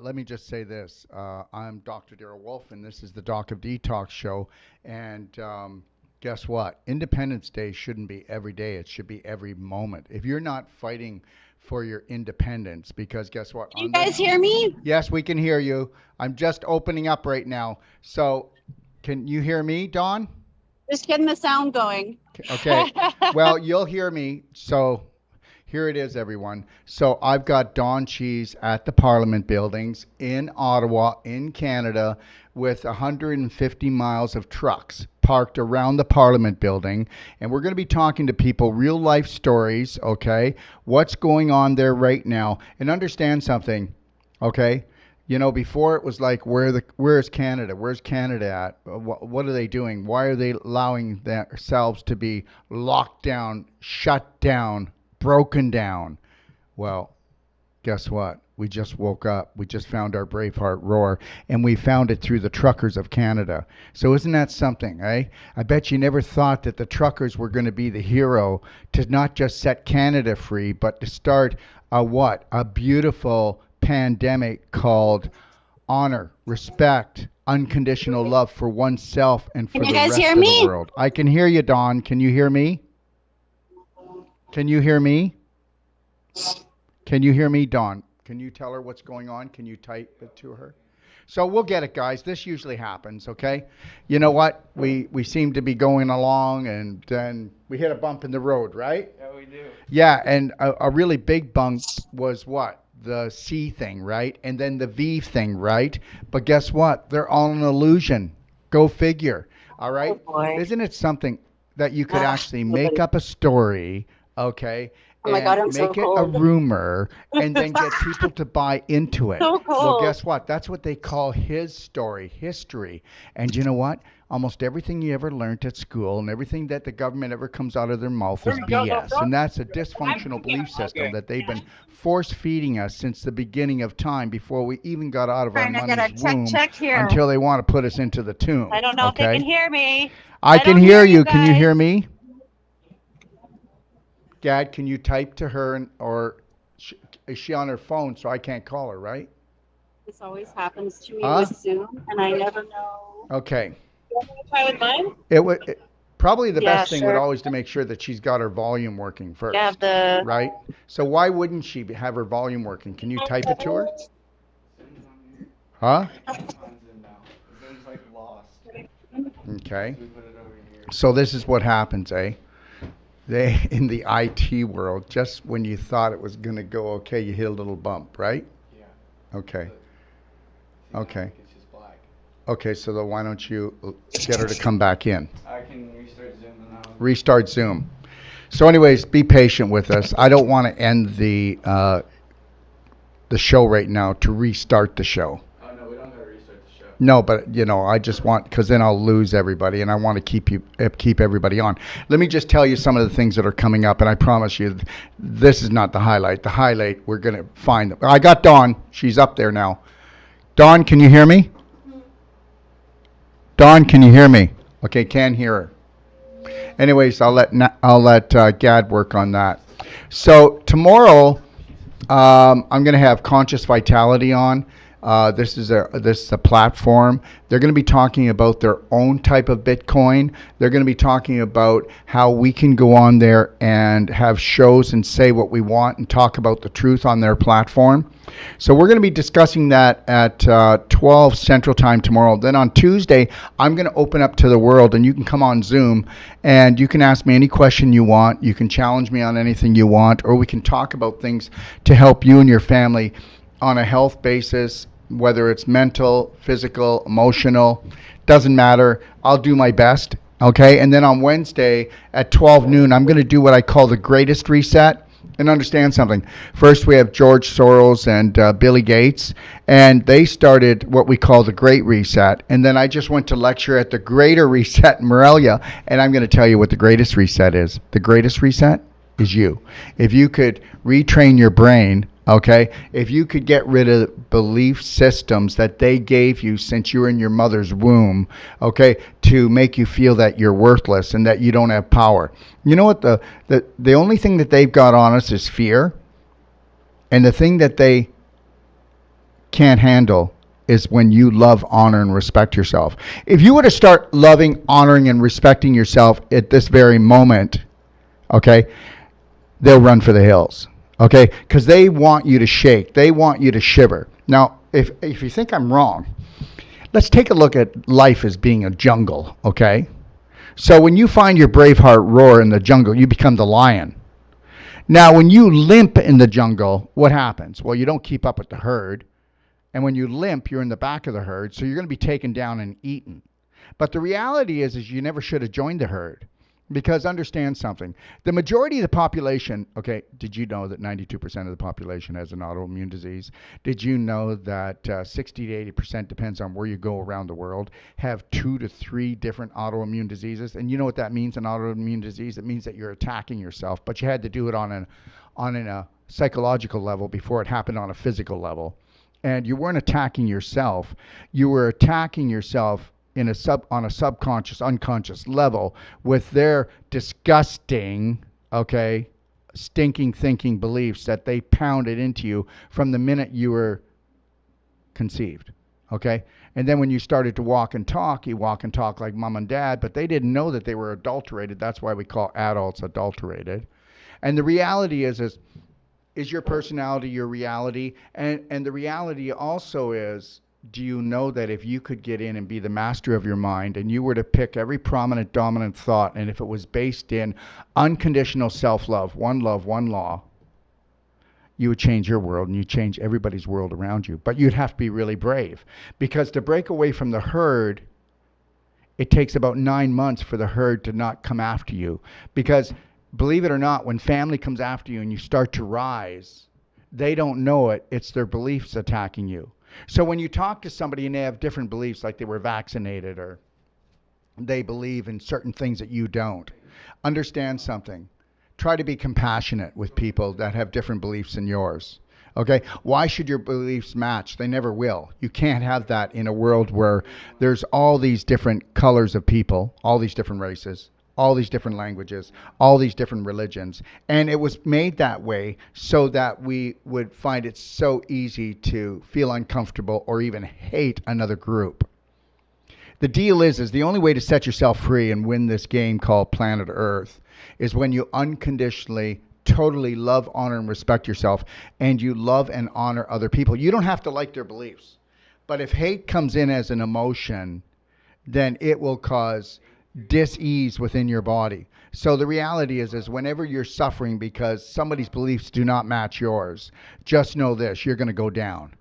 Let me just say this. I'm Dr. Darrell Wolf, and this is the Doc of Detox show. And guess what? Independence Day shouldn't be every day. It should be every moment. If you're not fighting for your independence, because guess what? Can you guys hear me? Yes, we can hear you. I'm just opening up right now. So can you hear me, Dawn? Just getting the sound going. Okay. Well, you'll hear me. So here it is, everyone. So I've got Dawn Cheese at the Parliament buildings in Ottawa, in Canada, with 150 miles of trucks parked around the Parliament building. And we're going to be talking to people, real life stories, okay? What's going on there right now? And understand something, okay? You know, before it was like, where's Canada? Where's Canada at? What are they doing? Why are they allowing themselves to be locked down, shut down, broken down? Well, guess what? We just woke up. We just found our Braveheart roar, and we found it through the truckers of Canada. So isn't that something, eh? I bet you never thought that the truckers were going to be the hero to not just set Canada free, but to start a beautiful pandemic called honor, respect, unconditional love for oneself and for the rest of the world. I can hear you, Dawn. Can you hear me? Can you hear me? Can you hear me, Dawn? Can you tell her what's going on? Can you type it to her? So we'll get it, guys. This usually happens, okay? You know what? We seem to be going along, and then we hit a bump in the road, right? Yeah, we do. Yeah, and a really big bump was what? The C thing, right? And then the V thing, right? But guess what? They're all an illusion. Go figure. All right? Oh, boy. Isn't it something that you could actually make up a story, okay? Oh my God, I'm make so it cold. a rumor and then get people to buy into it. So cold. Well, guess what? That's what they call his story, history. And you know what? Almost everything you ever learned at school and everything that the government ever comes out of their mouth is BS. And that's a dysfunctional belief system that they've been force feeding us since the beginning of time before we even got out of our mother's womb until they want to put us into the tomb. I don't know if they can hear me. I can hear you. Can you hear me? Gad, can you type to her, or is she on her phone so I can't call her, right? This always happens to me with Zoom, and I never know. Okay. You want me to try with mine? Probably the best thing would always to make sure that she's got her volume working first, right? So why wouldn't she have her volume working? Can you type it to her? Huh? Okay. So this is what happens, eh? They, in the IT world, just when you thought it was going to go okay, you hit a little bump, right? Yeah. Okay. Okay. Okay, so then why don't you get her to come back in? I can restart Zoom now. Restart Zoom. So anyways, be patient with us. I don't want to end the show right now to restart the show. Oh, no, we don't have to restart the show. No, but I just want, because then I'll lose everybody, and I want to keep everybody on. Let me just tell you some of the things that are coming up, and I promise you, this is not the highlight. The highlight, we're gonna find them. I got Dawn. She's up there now. Dawn, can you hear me? Dawn, can you hear me? Okay, can't hear her. Anyways, I'll let Gad work on that. So tomorrow, I'm going to have Conscious Vitality on. This is a platform. They're going to be talking about their own type of Bitcoin. They're going to be talking about how we can go on there and have shows and say what we want and talk about the truth on their platform. So we're going to be discussing that at 12 Central Time tomorrow. Then on Tuesday, I'm going to open up to the world, and you can come on Zoom, and you can ask me any question you want. You can challenge me on anything you want, or we can talk about things to help you and your family on a health basis, whether it's mental, physical, emotional, doesn't matter. I'll do my best, okay? And then on Wednesday at 12 noon, I'm going to do what I call the greatest reset. And understand something. First, we have George Soros and Billy Gates, and they started what we call the Great Reset. And then I just went to lecture at the Greater Reset in Morelia, and I'm going to tell you what the greatest reset is. The greatest reset is you. If you could retrain your brain, okay, if you could get rid of belief systems that they gave you since you were in your mother's womb, okay, to make you feel that you're worthless and that you don't have power. You know what? The only thing that they've got on us is fear. And the thing that they can't handle is when you love, honor, and respect yourself. If you were to start loving, honoring, and respecting yourself at this very moment, okay, they'll run for the hills. Okay, because they want you to shake. They want you to shiver. Now, if you think I'm wrong, let's take a look at life as being a jungle, okay? So when you find your Braveheart roar in the jungle, you become the lion. Now, when you limp in the jungle, what happens? Well, you don't keep up with the herd. And when you limp, you're in the back of the herd, so you're going to be taken down and eaten. But the reality is you never should have joined the herd. Because understand something. The majority of the population, okay, did you know that 92% of the population has an autoimmune disease? Did you know that 60 to 80%, depends on where you go around the world, have 2 to 3 different autoimmune diseases? And you know what that means, an autoimmune disease? It means that you're attacking yourself, but you had to do it on a psychological level before it happened on a physical level. And you weren't attacking yourself. You were attacking yourself on a subconscious, unconscious level with their disgusting, okay, stinking thinking beliefs that they pounded into you from the minute you were conceived, okay? And then when you started to walk and talk, you walk and talk like mom and dad, but they didn't know that they were adulterated. That's why we call adults adulterated. And the reality is your personality your reality? And the reality also is, do you know that if you could get in and be the master of your mind and you were to pick every prominent, dominant thought, and if it was based in unconditional self-love, one law, you would change your world and you'd change everybody's world around you. But you'd have to be really brave, because to break away from the herd, it takes about 9 months for the herd to not come after you. Because believe it or not, when family comes after you and you start to rise, they don't know it. It's their beliefs attacking you. So when you talk to somebody and they have different beliefs, like they were vaccinated or they believe in certain things that you don't, understand something. Try to be compassionate with people that have different beliefs than yours. Okay? Why should your beliefs match? They never will. You can't have that in a world where there's all these different colors of people, all these different races, all these different languages, all these different religions. And it was made that way so that we would find it so easy to feel uncomfortable or even hate another group. The deal is the only way to set yourself free and win this game called Planet Earth is when you unconditionally, totally love, honor, and respect yourself, and you love and honor other people. You don't have to like their beliefs. But if hate comes in as an emotion, then it will cause dis-ease within your body. So the reality is whenever you're suffering because somebody's beliefs do not match yours, just know this, you're going to go down.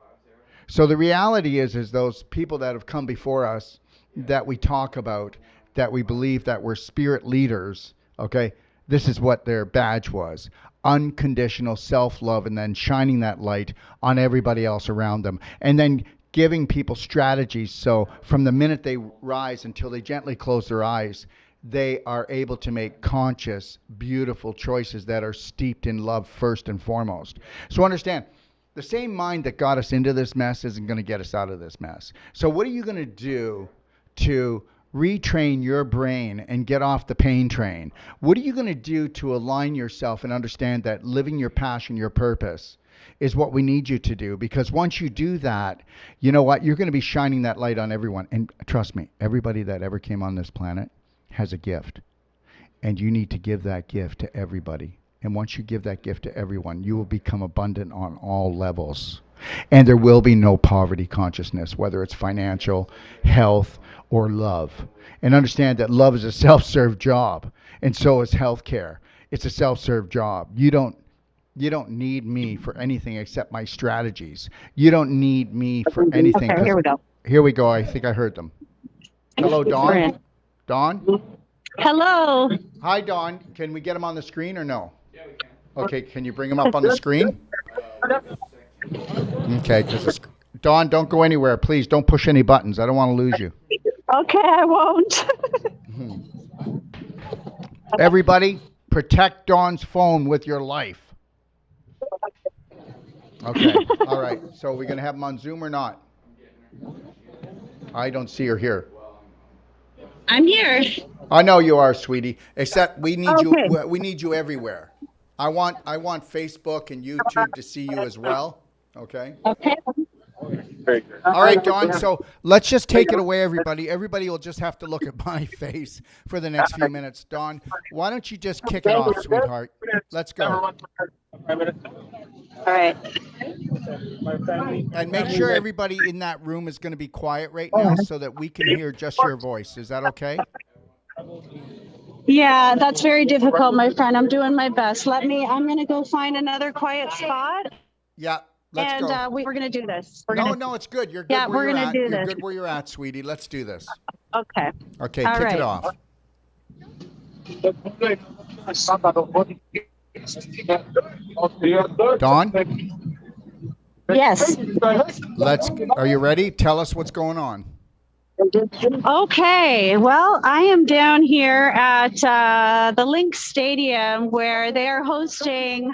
So the reality is those people that have come before us that we talk about, that we believe that we're spirit leaders, okay, this is what their badge was. Unconditional self-love, and then shining that light on everybody else around them. And then giving people strategies so from the minute they rise until they gently close their eyes, they are able to make conscious, beautiful choices that are steeped in love first and foremost. So understand, the same mind that got us into this mess isn't going to get us out of this mess. So what are you going to do to retrain your brain and get off the pain train? What are you going to do to align yourself and understand that living your passion, your purpose, is what we need you to do? Because once you do that, you know what? You're going to be shining that light on everyone. And trust me, everybody that ever came on this planet has a gift. And you need to give that gift to everybody. And once you give that gift to everyone, you will become abundant on all levels. And there will be no poverty consciousness, whether it's financial, health, or love. And understand that love is a self-serve job, and so is healthcare. It's a self-serve job. You don't need me for anything except my strategies. You don't need me for anything. Okay, here we go. Here we go. I think I heard them. Hello, Dawn. Dawn? Hello. Hi, Dawn. Can we get him on the screen or no? Yeah, we can. Okay, can you bring him up on the screen? Okay, because Dawn, don't go anywhere. Please don't push any buttons. I don't want to lose you. Okay, I won't. Everybody, protect Dawn's phone with your life. Okay, all right. So we're going to have him on Zoom or not? I don't see her here. I'm here. I know you are, sweetie. Except we need Okay. you. We need you everywhere. I want Facebook and YouTube to see you as well. Okay. Okay. All right, Dawn. So let's just take it away, everybody. Everybody will just have to look at my face for the next few minutes. Dawn, why don't you just kick it off, sweetheart? Let's go. All right. And make sure everybody in that room is going to be quiet right now so that we can hear just your voice. Is that okay? Yeah, that's very difficult, my friend. I'm doing my best. I'm going to go find another quiet spot. Yeah. Let's go. And we're going to do this. No, it's good. You're good Yeah, where we're you're gonna at. do You're this. good where you're at, sweetie. Let's do this. Okay. Okay, All kick right. it off. Dawn, Yes. are you ready? Tell us what's going on. Okay, well, I am down here at the Lynx Stadium where they are hosting.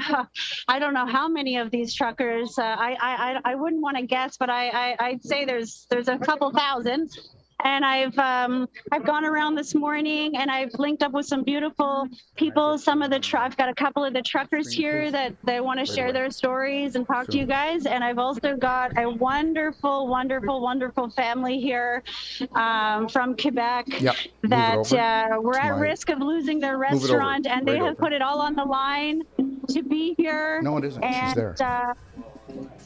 I don't know how many of these truckers. I wouldn't want to guess, but I'd say there's a couple thousand. And I've gone around this morning and I've linked up with some beautiful people. I've got a couple of the truckers here that they want to share their stories and talk to you guys. And I've also got a wonderful, wonderful, wonderful family here from Quebec that were at risk of losing their restaurant, and they have put it all on the line to be here. No, it isn't. She's there.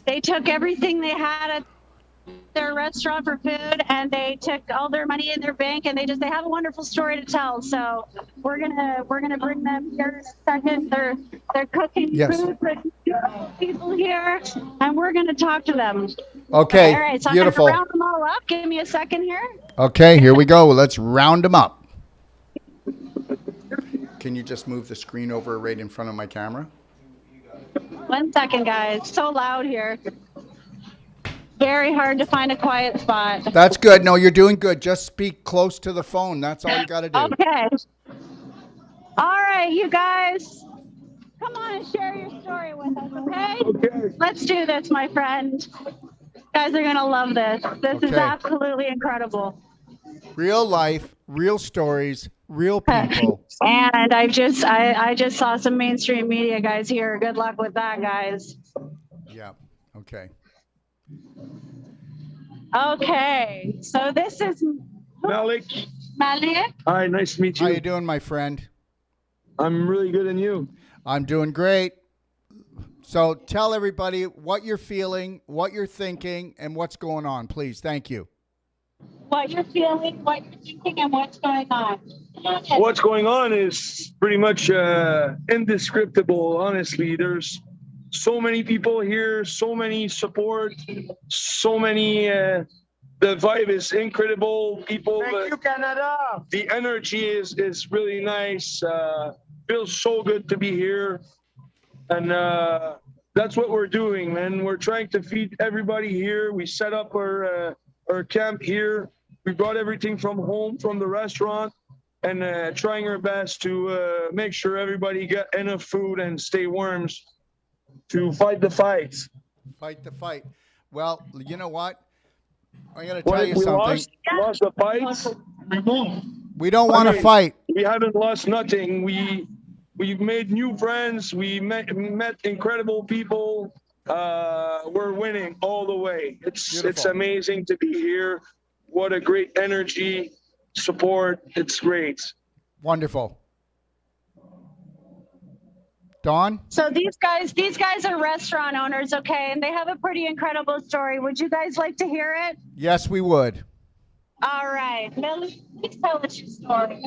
They took everything they had at their restaurant for food, and they took all their money in their bank, and they have a wonderful story to tell. So we're gonna bring them here in a second. They're cooking food for people here, and we're gonna talk to them. Okay. All right, so Beautiful. I'm gonna round them all up. Give me a second here. Okay, here we go. Let's round them up. Can you just move the screen over right in front of my camera? 1 second, guys. So loud here. Very hard to find a quiet spot. That's good. No, you're doing good. Just speak close to the phone. That's all you got to do. Okay. All right, you guys. Come on and share your story with us, okay? Okay. Let's do this, my friend. You guys are going to love this. This is absolutely incredible. Real life, real stories, real people. And I just saw some mainstream media guys here. Good luck with that, guys. Yeah. Okay. Okay. So this is Malik. Malik. Hi, nice to meet you. How you doing, my friend? I'm really good, and you? I'm doing great. So tell everybody what you're feeling, what you're thinking, and what's going on, please. Thank you. What you're feeling, what you're thinking, and what's going on. What's going on is pretty much indescribable, honestly. There's so many people here, so many support, so many, the vibe is incredible. People, Thank you, Canada. the energy is really nice. Feels so good to be here. And that's what we're doing, man. We're trying to feed everybody here. We set up our camp here. We brought everything from home, from the restaurant, and trying our best to make sure everybody get enough food and stay warm to fight the fight. Fight the fight. Well, you know what? I'm going to What tell if you we something. lost the fight? We don't want to Okay, fight. We haven't lost nothing. We've made new friends. We met incredible people. We're winning all the way. It's Beautiful. amazing to be here. What a great energy, support. It's great. Wonderful. Dawn? So these guys are restaurant owners, okay, and they have a pretty incredible story. Would you guys like to hear it? Yes, we would. All right, Millie, please tell us your story.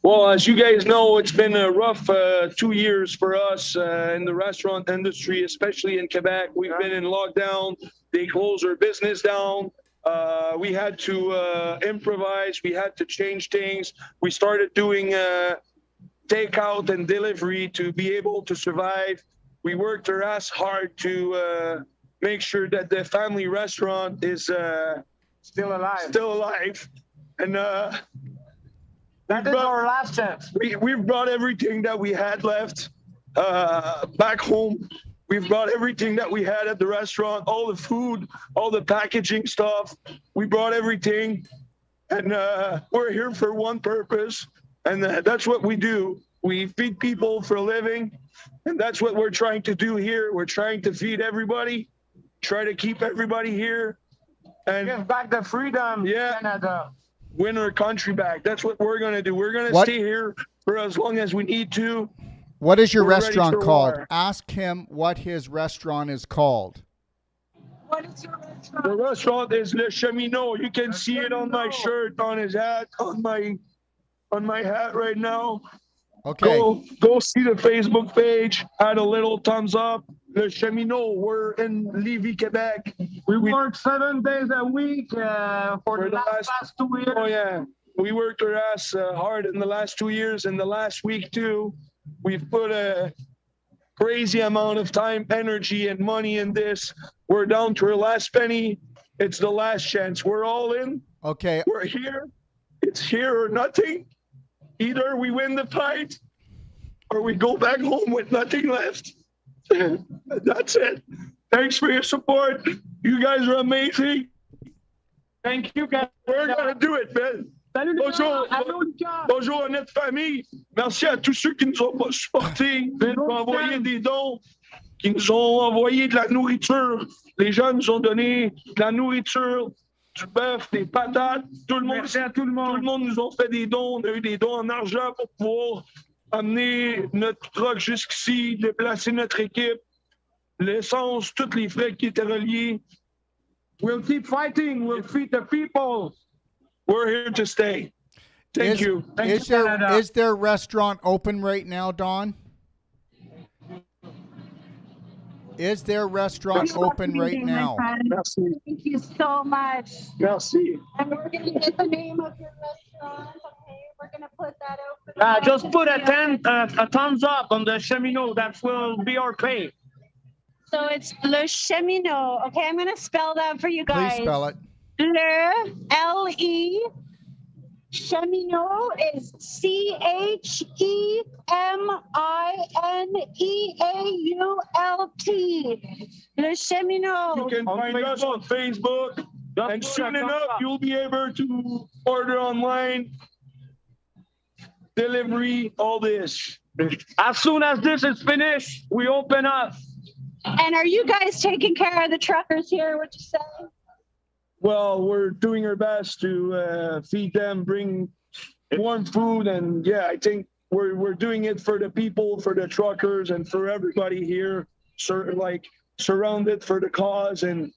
Well, as you guys know, it's been a rough 2 years for us in the restaurant industry, especially in Quebec. We've been in lockdown. They closed our business down. We had to improvise. We had to change things. We started doing takeout and delivery to be able to survive. We worked our ass hard to make sure that the family restaurant is Still alive. still alive. And That is our last chance. we've brought everything that we had left back home. We've brought everything that we had at the restaurant, all the food, all the packaging stuff. We brought everything, and we're here for one purpose, and that's what we do. We feed people for a living, and that's what we're trying to do here. We're trying to feed everybody, try to keep everybody here, and Give back the freedom, Yeah. Canada. win our country back. That's what we're going to do. We're going to What? stay here for as long as we need to. What is your We're ready restaurant for called? war. Ask him what his restaurant is called. What is your restaurant? The restaurant is Le Cheminot. You can see it on my shirt, on his hat, on my hat right now. Okay. Go see the Facebook page. Add a little thumbs up. Le Cheminot. We're in Lévis, Quebec. We work 7 days a week for the last 2 years. Oh yeah, we worked our ass hard in the last 2 years, and the last week too. We've put a crazy amount of time, energy, and money in this. We're down to our last penny. It's the last chance. We're all in. Okay. We're here. It's here or nothing. Either we win the fight or we go back home with nothing left. That's it. Thanks for your support. You guys are amazing. Thank you, guys. We're gonna do it, man. Salut, les Bonjour. gars. Allô, les gars. Bonjour à notre famille. Merci à tous ceux qui nous ont pas supportés, qui nous ont envoyé des dons, qui nous ont envoyé de la nourriture. Les gens nous ont donné de la nourriture, du bœuf, des patates. Tout le monde, Merci à tout le tout monde. le monde nous ont fait des dons. On a eu des dons en argent pour pouvoir amener notre truck jusqu'ici, déplacer notre équipe, l'essence, tous les frais qui étaient reliés. We'll keep fighting. We'll feed the people. We're here to stay. Thank you. Thank Is you, there Canada. is their restaurant open right now, Dawn? Is their restaurant open right now? Merci. Thank you so much. Merci. And we're going to get the name of your restaurant. Okay, we're going to put that open. Just put a thumbs up on the Cheminot. That will be our pay. So it's Le Cheminot. Okay, I'm going to spell that for you guys. Please spell it. Le, L-E, Cheminot is Cheminault. Le Cheminot. You can find us on Facebook, and soon enough you'll be able to order online, delivery, all this. As soon as this is finished, we open up. And are you guys taking care of the truckers here? What you say? Well, we're doing our best to feed them, bring warm food, and yeah, I think we're doing it for the people, for the truckers, and for everybody here, surrounded for the cause and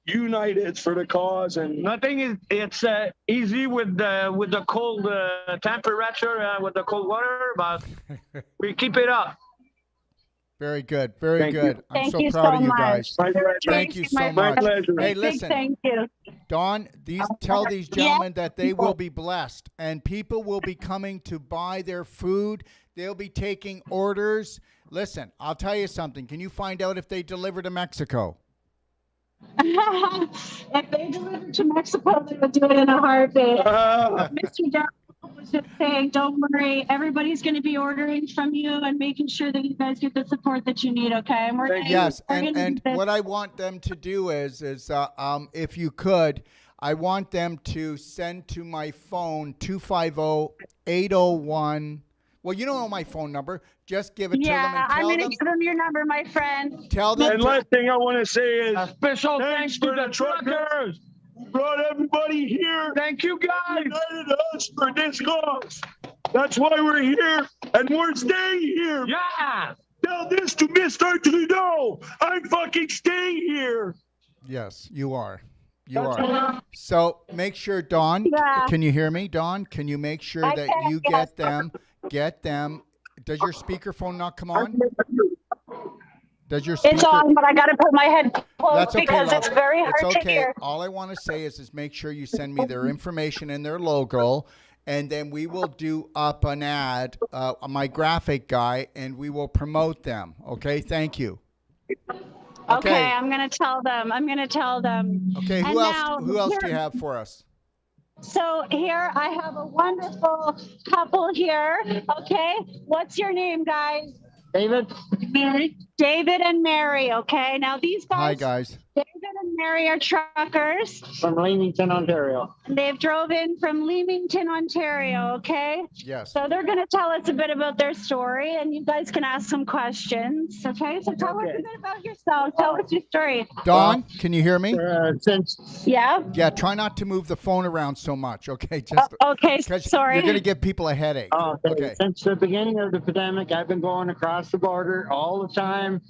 united for the cause. And Nothing is easy with the cold temperature, with the cold water, but we keep it up. Very good. Very Thank you. good. I'm Thank so you proud so of you much. guys. my pleasure. Thank you so My much. pleasure. Hey, Big listen, thank you. Dawn, tell these gentlemen that they will be blessed, and people will be coming to buy their food. They'll be taking orders. Listen, I'll tell you something. Can you find out if they deliver to Mexico? If they delivered to Mexico, they would do it in a heartbeat. Mr. Darrell was just saying, don't worry, everybody's going to be ordering from you and making sure that you guys get the support that you need. Okay, and we're Yes, we're gonna and do this. what I want them to do is if you could, I want them to send to my phone 250-801. Well, you don't know my phone number. Just give it to them Yeah, and I'm tell going them. to give them your number, my friend. Tell them. And last thing I want to say is Special thanks thanks for to the the truckers. truckers. Brought everybody here. Thank you, guys. United us for this cause. That's why we're here, and we're staying here. Yeah. Tell this to Mr. Trudeau. I'm fucking staying here. Yes, you are. You are. So make sure, Dawn, Yeah. can you hear me? Dawn, can you make sure I that can, you yes. get them? Does your speakerphone not come on? Does your It's on, but I got to put my head close That's okay, because love. it's very hard It's to okay. hear. All I want to say is make sure you send me their information and their logo, and then we will do up an ad, my graphic guy, and we will promote them. Okay? Thank you. Okay, I'm going to tell them. Okay, And who else? now Who else do you here- have for us? So here I have a wonderful couple here. Okay, what's your name, guys? David. Mary. David and Mary. Okay, now these guys. Hi, guys. David and Mary are truckers. From Leamington, Ontario. And they've drove in from Leamington, Ontario. Okay, Yes. so they're going to tell us a bit about their story, and you guys can ask some questions. Okay, so tell us a bit about yourself. Tell us your story. Dawn, can you hear me? Yeah. Yeah, try not to move the phone around so much, okay? Just Okay. 'cause Sorry. You're going to give people a headache. Oh, Okay. Since the beginning of the pandemic, I've been going across the border all the time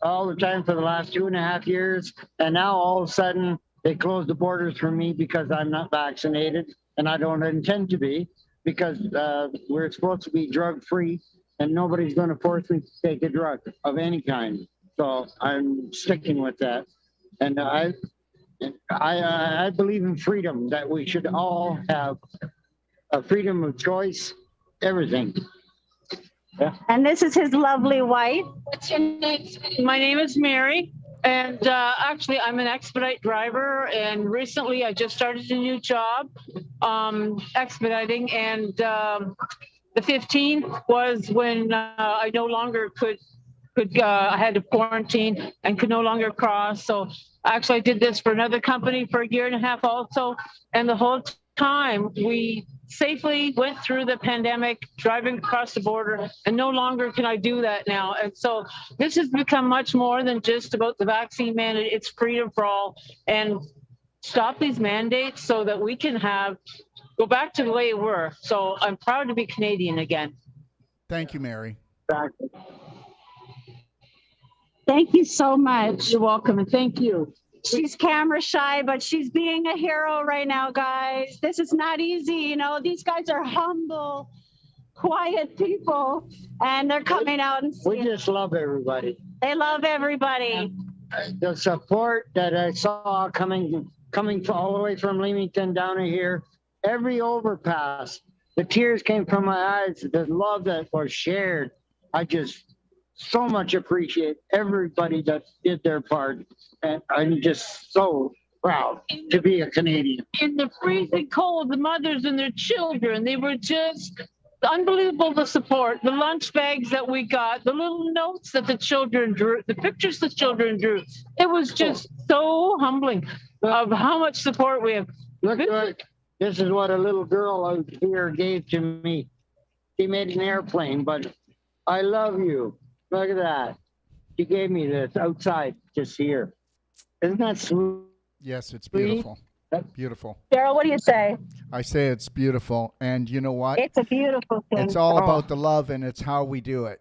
for the last 2.5 years. And now all of a sudden they closed the borders for me because I'm not vaccinated, and I don't intend to be, because we're supposed to be drug free and nobody's going to force me to take a drug of any kind. So I'm sticking with that. And I believe in freedom, that we should all have a freedom of choice, everything. And this is his lovely wife. What's your name? My name is Mary, and actually I'm an expedite driver, and recently I just started a new job expediting, and the 15th was when I no longer could I had to quarantine and could no longer cross. So actually I did this for another company for 1.5 years also, and the whole time we safely went through the pandemic, driving across the border, and no longer can I do that now. And so this has become much more than just about the vaccine mandate. It's freedom for all, and stop these mandates so that we can go back to the way we were. So I'm proud to be Canadian again. Thank you, Mary. Thank you so much. You're welcome, and thank you. She's camera shy, but she's being a hero right now, guys. This is not easy. You know, these guys are humble, quiet people, and they're coming out and We just love everybody. they love everybody. The support that I saw coming all the way from Leamington down to here, every overpass, the tears came from my eyes, the love that was shared. I just so much appreciate everybody that did their part, and I'm just so proud to be a Canadian. In the freezing cold, the mothers and their children, they were just unbelievable, the support, the lunch bags that we got, the little notes that the children drew, the pictures the children drew. It was just so humbling of how much support we have. Look, this is what a little girl out here gave to me. She made an airplane, but I love you. Look at that. She gave me this outside, just here. Isn't that sweet? Yes, it's beautiful. Beautiful. Daryl, what do you say? I say it's beautiful. And you know what? It's a beautiful thing. It's all about the love, and it's how we do it.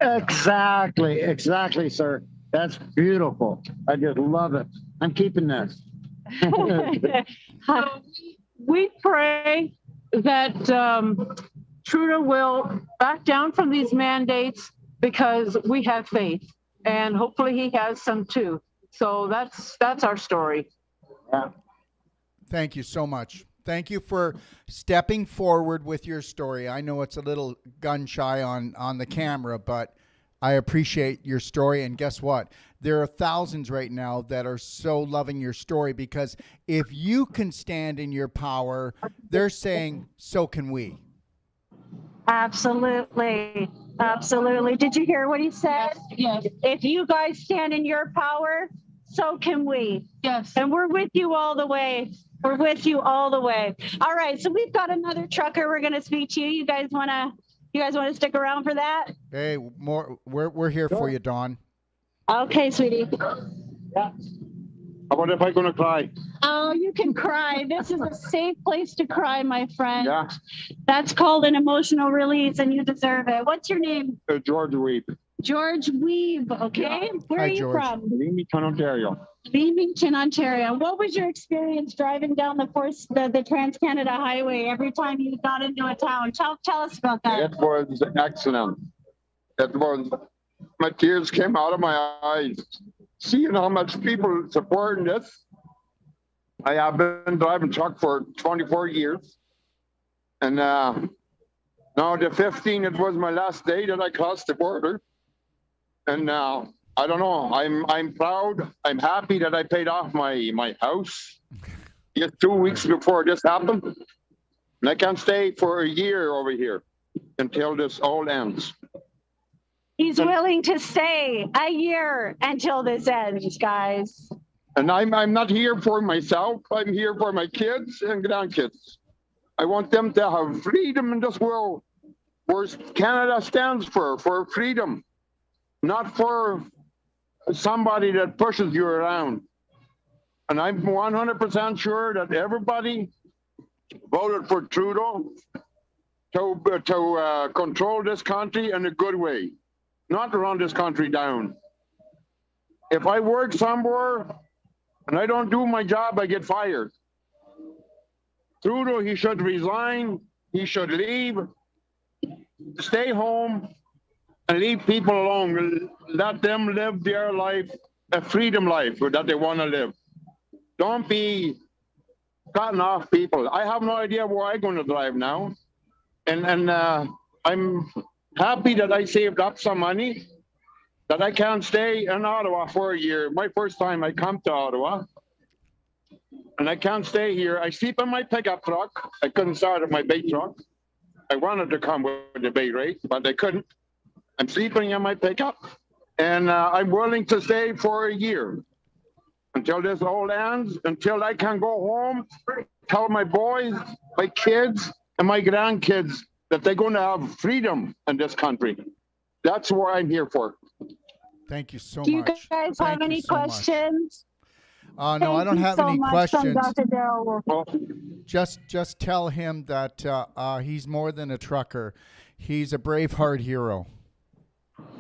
Exactly, sir. That's beautiful. I just love it. I'm keeping this. So we pray that Trudeau will back down from these mandates, because we have faith, and hopefully he has some too. So that's our story. Yeah. Thank you so much. Thank you for stepping forward with your story. I know it's a little gun shy on the camera, but I appreciate your story. And guess what? There are thousands right now that are so loving your story, because if you can stand in your power, they're saying, so can we. Absolutely. Absolutely. Did you hear what he said? Yes. If you guys stand in your power, so can we. Yes. And we're with you all the way. We're with you all the way. All right. So we've got another trucker we're going to speak to. You guys want to stick around for that? Hey, we're here for you, Dawn. Okay, sweetie. Yeah. How about if I'm going to cry? Oh, you can cry. This is a safe place to cry, my friend. Yeah. That's called an emotional release, and you deserve it. What's your name? George Weep. George Weeb. Okay. Where Hi, are you George. from? Leamington, Ontario. Leamington, Ontario. What was your experience driving down the Trans-Canada Highway every time you got into a town? Tell us about that. It was excellent. It was, my tears came out of my eyes. Seeing how much people supporting this. I have been driving truck for 24 years. And now the 15th, it was my last day that I crossed the border. And I don't know, I'm proud. I'm happy that I paid off my house just 2 weeks before this happened. And I can stay for a year over here until this all ends. He's willing to stay a year until this ends, guys. And I'm not here for myself. I'm here for my kids and grandkids. I want them to have freedom in this world, where Canada stands for freedom, not for somebody that pushes you around. And I'm 100% sure that everybody voted for Trudeau to control this country in a good way, not to run this country down. If I work somewhere and I don't do my job, I get fired. Trudeau, he should resign. He should leave, stay home, and leave people alone. Let them live their life, a freedom life that they want to live. Don't be cutting off people. I have no idea where I'm going to drive now. And I'm happy that I saved up some money, that I can stay in Ottawa for a year. My first time I come to Ottawa. And I can't stay here. I sleep in my pickup truck. I couldn't start at my bait truck. I wanted to come with the bait rate, but I couldn't. I'm sleeping in my pickup. And I'm willing to stay for a year until this all ends, until I can go home, tell my boys, my kids, and my grandkids that they're going to have freedom in this country. That's what I'm here for. Thank you so Do you much. guys Thank have you any so much. questions? No, I Thank don't you have so any much, questions. Dr. Darrell. Well, Just tell him that he's more than a trucker. He's a Braveheart hero.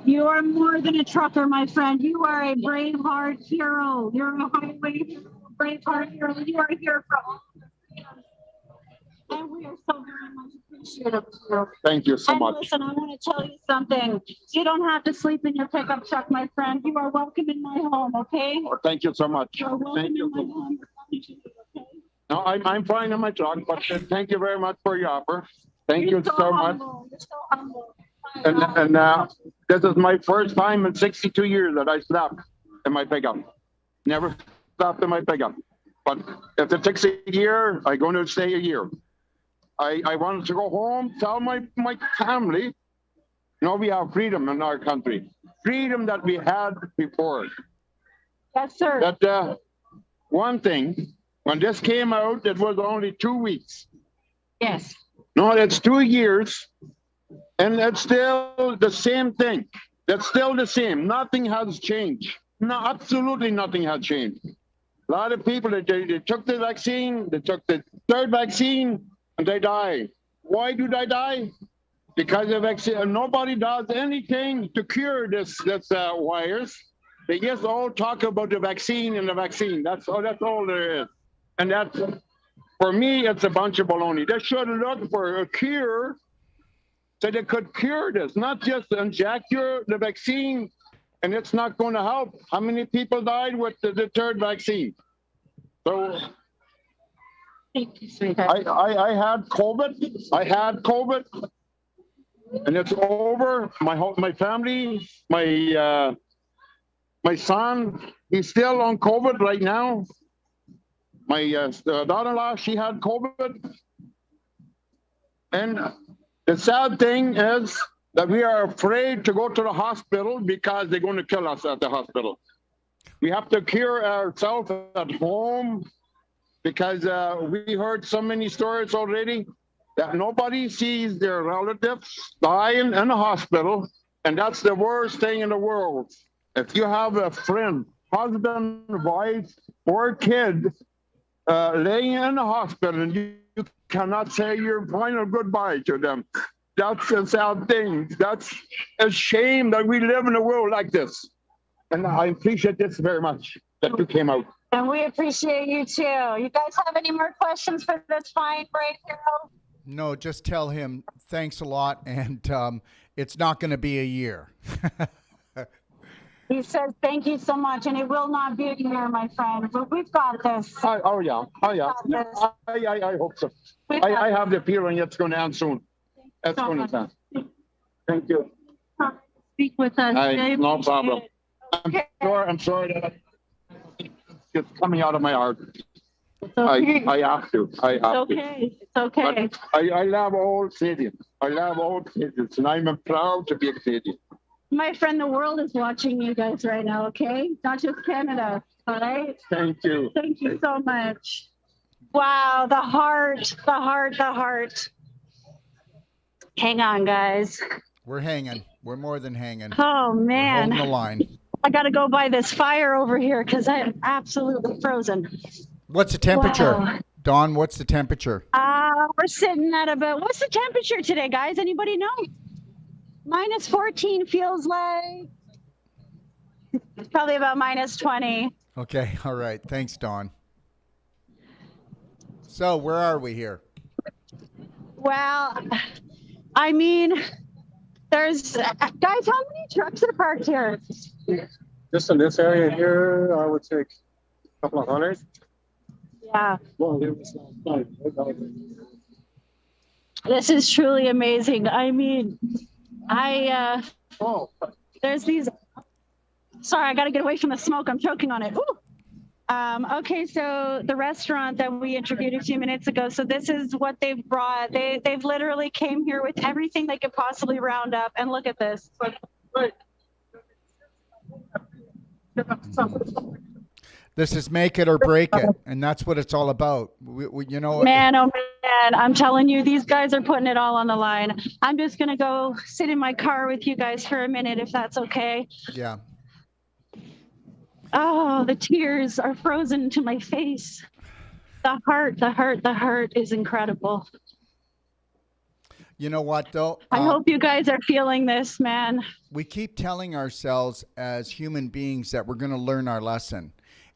You are more than a trucker, my friend. You are a Braveheart hero. You're a highway hero, Braveheart hero. You are here for all of us. And we are so very much appreciative of you. thank you so And much. listen, I want to tell you something. You don't have to sleep in your pickup truck, my friend. You are welcome in my home, okay? Oh, thank you so much. You're welcome Thank in you. my home. Okay? No, I'm fine in my truck, but thank you very much for your offer. Thank You're you so much. humble. You're so humble. And this is my first time in 62 years that I slept in my pickup. Never slept in my pickup. But if it takes a year, I'm going to stay a year. I wanted to go home, tell my family, we have freedom in our country. Freedom that we had before. Yes, sir. That one thing, when this came out, it was only 2 weeks. Yes. No, it's 2 years, and it's still the same thing. That's still the same. Nothing has changed. No, absolutely nothing has changed. A lot of people, they took the vaccine, they took the third vaccine, and they die. Why do they die? Because the vaccine, nobody does anything to cure this virus. They just all talk about the vaccine and the vaccine. That's all there is. And that's, for me, it's a bunch of baloney. They should look for a cure so they could cure this, not just inject the vaccine, and it's not going to help. How many people died with the third vaccine? So Thank you, sweetheart. I had COVID. I had COVID, and it's over. My family, my son, he's still on COVID right now. My daughter-in-law, she had COVID, and the sad thing is that we are afraid to go to the hospital because they're going to kill us at the hospital. We have to cure ourselves at home because we heard so many stories already that nobody sees their relatives dying in the hospital, and that's the worst thing in the world. If you have a friend, husband, wife, or kid laying in the hospital and you cannot say your final goodbye to them, that's a sad thing. That's a shame that we live in a world like this. And I appreciate this very much that you came out. And we appreciate you too. You guys have any more questions for this fine brave hero? No, just tell him thanks a lot, and it's not going to be a year. He says thank you so much, and it will not be a year, my friend. But we've got this. Oh yeah. I hope so. I have the feeling it's going to end soon. It's going to end. Thank you. Speak with us. No problem. I'm sorry that it's coming out of my heart. Okay. I have to. I have to. It's okay. But I love all Canadians. I love all Canadians, and I'm proud to be a Canadian. My friend, the world is watching you guys right now, okay? Not just Canada, all right? Thank you. Thank you so much. Wow, the heart. Hang on, guys. We're hanging. We're more than hanging. Oh, We're man. holding the line. I got to go by this fire over here because I am absolutely frozen. What's the temperature? Wow. Dawn, what's the temperature? We're sitting at about, what's the temperature today, guys? Anybody know? Minus 14 feels like it's probably about minus 20. Okay, all right. Thanks, Dawn. So, where are we here? Well, I mean, there's, guys, how many trucks are parked here? Just in this area here, I would say a couple of hundred. Yeah. Well, there was This is truly amazing. I mean, there's these, sorry, I got to get away from the smoke. I'm choking on it. Ooh. Okay, so the restaurant that we interviewed a few minutes ago, so this is what they've brought. They've literally came here with everything they could possibly round up, and look at this. This is make it or break it, and that's what it's all about. You know, Man, oh man, I'm telling you, these guys are putting it all on the line. I'm just gonna go sit in my car with you guys for a minute, if that's okay. yeah. Oh, the tears are frozen to my face. The heart is incredible. You know what, though? I hope you guys are feeling this, man. We keep telling ourselves as human beings that we're going to learn our lesson.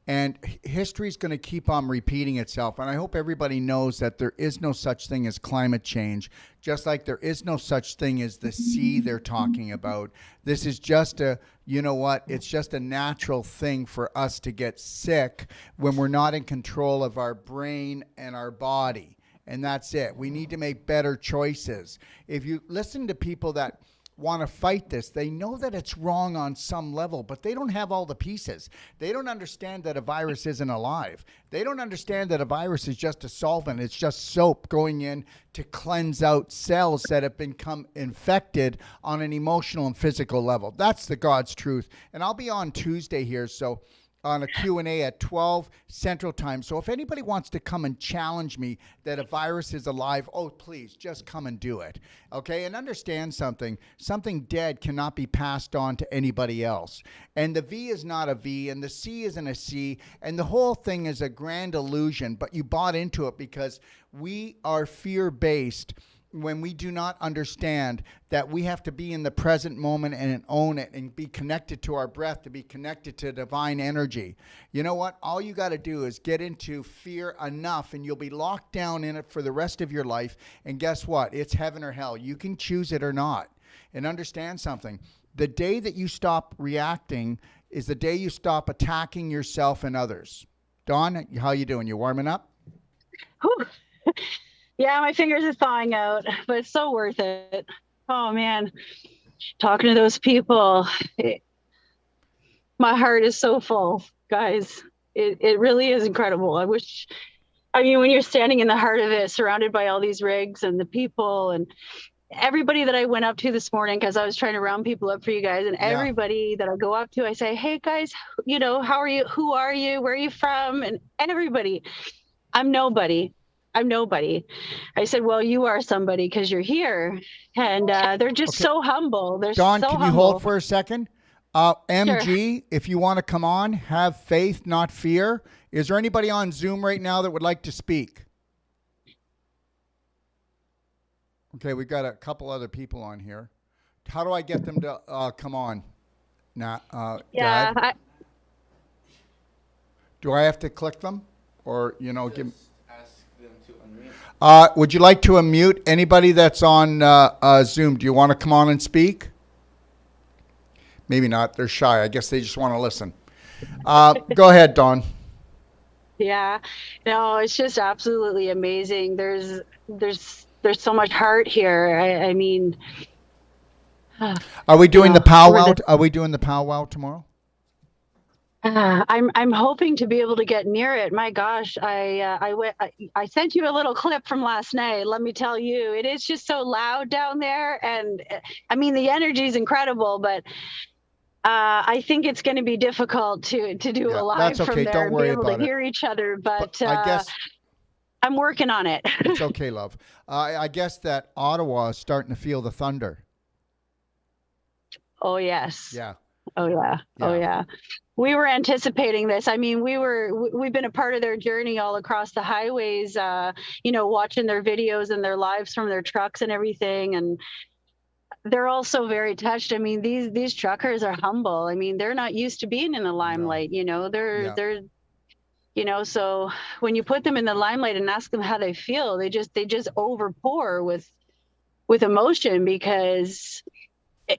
And history is going to keep on repeating itself. And I hope everybody knows that there is no such thing as climate change, just like there is no such thing as the sea they're talking about. This is just you know what? It's just a natural thing for us to get sick when we're not in control of our brain and our body. And that's it. We need to make better choices. If you listen to people that want to fight this, they know that it's wrong on some level, but they don't have all the pieces. They don't understand that a virus isn't alive. They don't understand that a virus is just a solvent. It's just soap going in to cleanse out cells that have become infected on an emotional and physical level. That's the God's truth. And I'll be on Tuesday here, so on a Q&A at 12 Central Time. So if anybody wants to come and challenge me that a virus is alive, oh, please, just come and do it. Okay? And understand something. Something dead cannot be passed on to anybody else. And the V is not a V, and the C isn't a C, and the whole thing is a grand illusion, but you bought into it because we are fear-based when we do not understand that we have to be in the present moment and own it and be connected to our breath, to be connected to divine energy. You know what? All you got to do is get into fear enough and you'll be locked down in it for the rest of your life. And guess what? It's heaven or hell. You can choose it or not. And understand something. The day that you stop reacting is the day you stop attacking yourself and others. Dawn, how you doing? You warming up? Whew. Yeah, my fingers are thawing out, but it's so worth it. Oh man, talking to those people, my heart is so full, guys. It really is incredible. I mean, when you're standing in the heart of it, surrounded by all these rigs and the people and everybody that I went up to this morning, because I was trying to round people up for you guys, and Yeah. everybody that I go up to, I say, hey guys, how are you? Who are you? Where are you from? And everybody, I'm nobody. I'm nobody. I said, well, you are somebody because you're here. And they're just Okay. so humble. They're Dawn, so can you humble. hold for a second? Sure. MG, if you want to come on, have faith, not fear. Is there anybody on Zoom right now that would like to speak? Okay, we've got a couple other people on here. How do I get them to come on? Yeah. Dad? Do I have to click them? Or, give... Ask them to unmute. Would you like to unmute anybody that's on Zoom? Do you want to come on and speak? Maybe not. They're shy. I guess they just want to listen. Go ahead, Dawn. Yeah. No, it's just absolutely amazing. There's so much heart here. I mean, Are we doing the powwow? Are we doing the powwow tomorrow? I'm hoping to be able to get near it. My gosh, I sent you a little clip from last night. Let me tell you, it is just so loud down there, and I mean the energy is incredible, but I think it's going to be difficult to do a live that's okay. from there Don't and worry be able about to it. hear each other. But I guess I'm working on it. it's okay, love. I guess that Ottawa is starting to feel the thunder. Oh yes. Yeah. Oh yeah. Oh yeah. We were anticipating this. I mean, we've been a part of their journey all across the highways, watching their videos and their lives from their trucks and everything. And they're also very touched. I mean, these truckers are humble. I mean, they're not used to being in the limelight, they're so when you put them in the limelight and ask them how they feel, they just overpour with emotion, because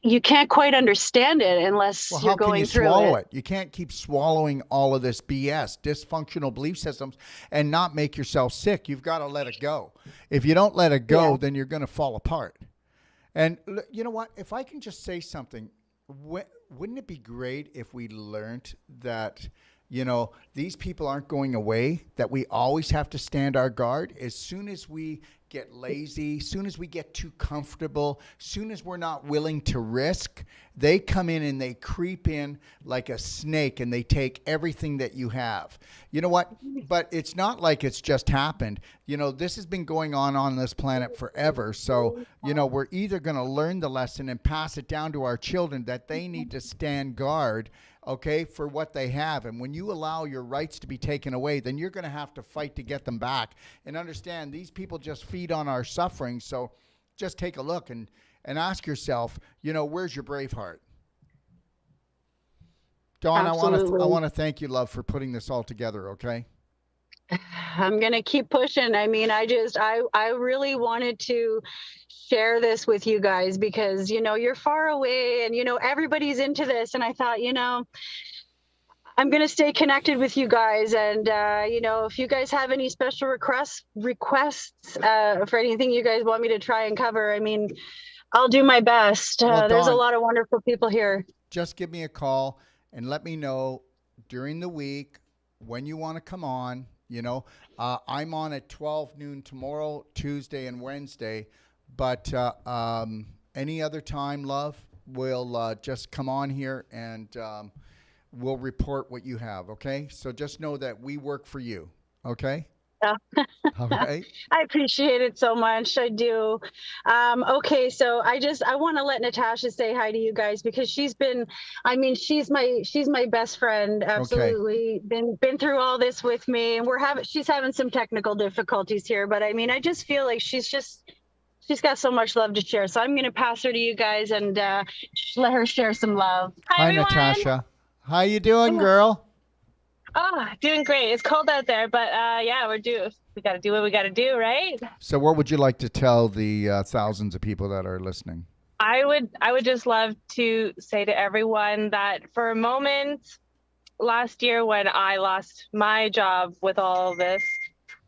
you can't quite understand it unless you're going through it. How can you swallow it? You can't keep swallowing all of this BS, dysfunctional belief systems, and not make yourself sick. You've got to let it go. If you don't let it go, then you're going to fall apart. And you know what? If I can just say something, wouldn't it be great if we learned that, these people aren't going away, that we always have to stand our guard? As soon as we get lazy, soon as we get too comfortable, soon as we're not willing to risk, they come in and they creep in like a snake and they take everything that you have. You know what? But it's not like it's just happened. This has been going on this planet forever. So, we're either going to learn the lesson and pass it down to our children that they need to stand guard, okay, for what they have. And when you allow your rights to be taken away, then you're going to have to fight to get them back. And understand, these people just feed on our suffering. So just take a look and ask yourself, where's your Braveheart? Dawn, Absolutely. I want to thank you, love, for putting this all together, okay? I'm going to keep pushing. I mean, I really wanted to share this with you guys because, you're far away and, everybody's into this. And I thought, I'm going to stay connected with you guys. And, if you guys have any special requests for anything you guys want me to try and cover, I mean, I'll do my best. Well, there's a Dawn, lot of wonderful people here. Just give me a call and let me know during the week when you want to come on. I'm on at 12 noon tomorrow, Tuesday and Wednesday, but any other time, love, we'll just come on here and we'll report what you have, okay? So just know that we work for you, okay? All right. I appreciate it so much. I do. Okay, so I want to let Natasha say hi to you guys because she's my best friend. Absolutely. Okay. Been through all this with me, and she's having some technical difficulties here, but I mean, I just feel like she's got so much love to share. So I'm going to pass her to you guys and let her share some love. Hi, Natasha. How you doing, girl? Oh, doing great. It's cold out there, but we got to do what we got to do, right? So what would you like to tell the thousands of people that are listening? I would just love to say to everyone that for a moment last year when I lost my job with all this,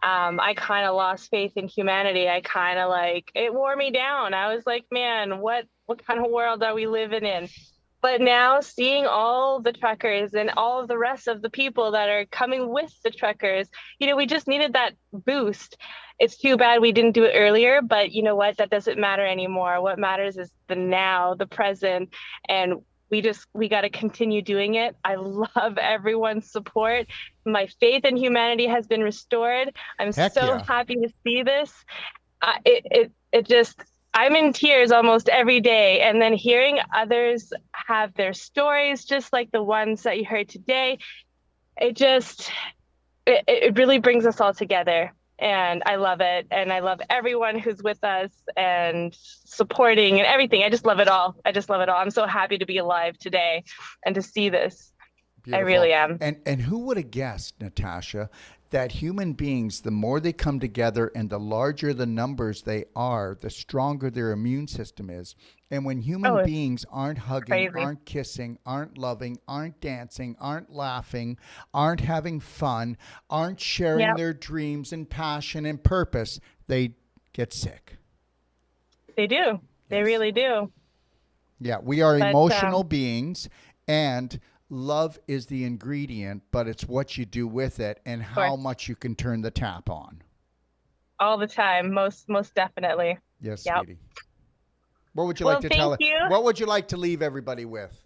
I kind of lost faith in humanity. I kind of like, it wore me down. I was like, man, what kind of world are we living in? But now seeing all the truckers and all of the rest of the people that are coming with the truckers, we just needed that boost. It's too bad we didn't do it earlier, but you know what? That doesn't matter anymore. What matters is the now, the present, and we got to continue doing it. I love everyone's support. My faith in humanity has been restored. I'm Heck so yeah. happy to see this. It just, I'm in tears almost every day. And then hearing others have their stories, just like the ones that you heard today, it really brings us all together. And I love it. And I love everyone who's with us and supporting and everything. I just love it all. I'm so happy to be alive today and to see this. Beautiful. I really am. And who would have guessed, Natasha, that human beings, the more they come together and the larger the numbers they are, the stronger their immune system is. And when human beings aren't hugging, crazy. aren't kissing, aren't loving, aren't dancing, aren't laughing, aren't having fun, aren't sharing their dreams and passion and purpose, they get sick. They do. They really do. Yeah, we are emotional beings, and love is the ingredient, but it's what you do with it and how much you can turn the tap on. All the time, most definitely. Yes, sweetie. What would you like to tell? What would you like to leave everybody with?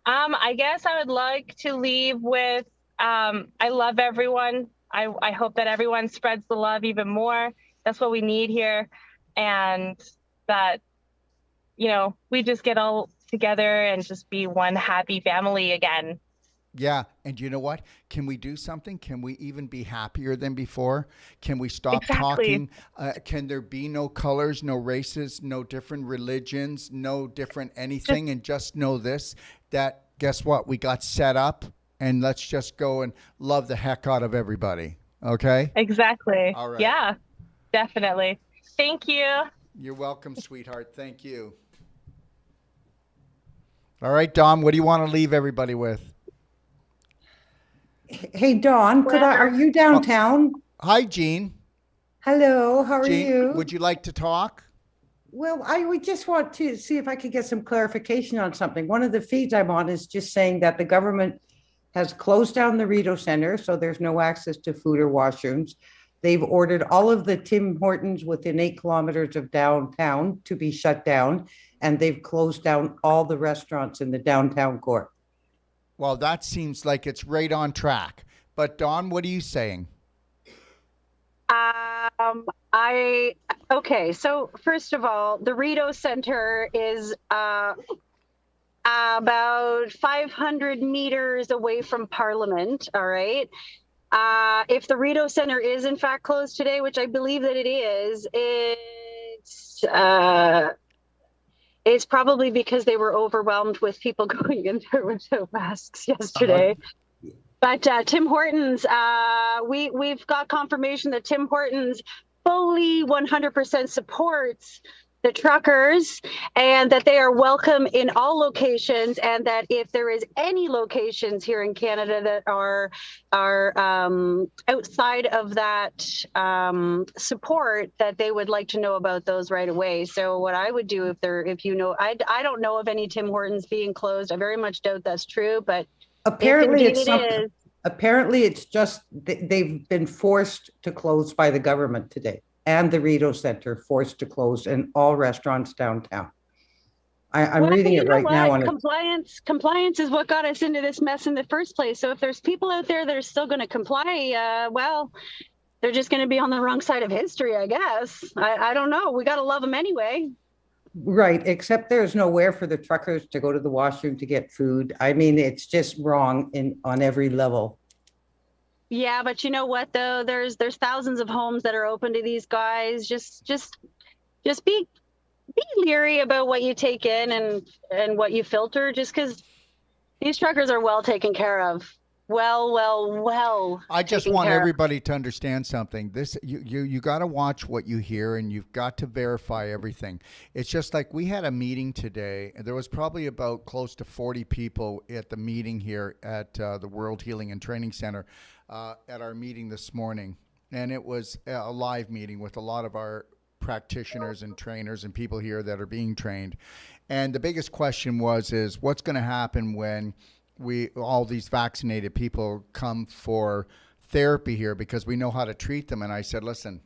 I guess I would like to leave with I love everyone. I hope that everyone spreads the love even more. That's what we need here, and that we just get all together and just be one happy family again. Yeah, and you know what? Can we do something? Can we even be happier than before? Can we stop talking? Can there be no colors, no races, no different religions, no different anything, and just know this, that guess what? We got set up, and let's just go and love the heck out of everybody, okay? Exactly. All right. Yeah, definitely. Thank you. You're welcome, sweetheart. Thank you. All right, Dom, what do you want to leave everybody with? Hey, Dawn, are you downtown? Hi, Jean. Hello, how are Jean, you? would you like to talk? Well, I would just want to see if I could get some clarification on something. One of the feeds I'm on is just saying that the government has closed down the Rideau Center, so there's no access to food or washrooms. They've ordered all of the Tim Hortons within 8 kilometers of downtown to be shut down, and they've closed down all the restaurants in the downtown core. Well, that seems like it's right on track. But Dawn, what are you saying? Okay, so first of all, the Rideau Center is about 500 meters away from Parliament, all right? If the Rideau Center is in fact closed today, which I believe that it is, it's probably because they were overwhelmed with people going in there without masks yesterday. But Tim Hortons, we've got confirmation that Tim Hortons fully 100% supports the truckers, and that they are welcome in all locations, and that if there is any locations here in Canada that are outside of that support, that they would like to know about those right away. So what I would do I don't know of any Tim Hortons being closed. I very much doubt that's true, but apparently it's just they've been forced to close by the government today. And the Rideau Center forced to close, and all restaurants downtown. I'm reading it right now. Compliance is what got us into this mess in the first place. So if there's people out there that are still going to comply, well, they're just going to be on the wrong side of history, I guess. I don't know. We got to love them anyway. Right, except there's nowhere for the truckers to go to the washroom to get food. I mean, it's just wrong on every level. Yeah, but you know what though? There's thousands of homes that are open to these guys. Just be leery about what you take in and what you filter, just because these truckers are well taken care of. well I just taken want care of. everybody to understand something. This you got to watch what you hear, and you've got to verify everything. It's just like we had a meeting today, and there was probably about close to 40 people at the meeting here at the World Healing and Training Center at our meeting this morning, and it was a live meeting with a lot of our practitioners and trainers and people here that are being trained. And the biggest question is what's going to happen when all these vaccinated people come for therapy here, because we know how to treat them. And I said, listen,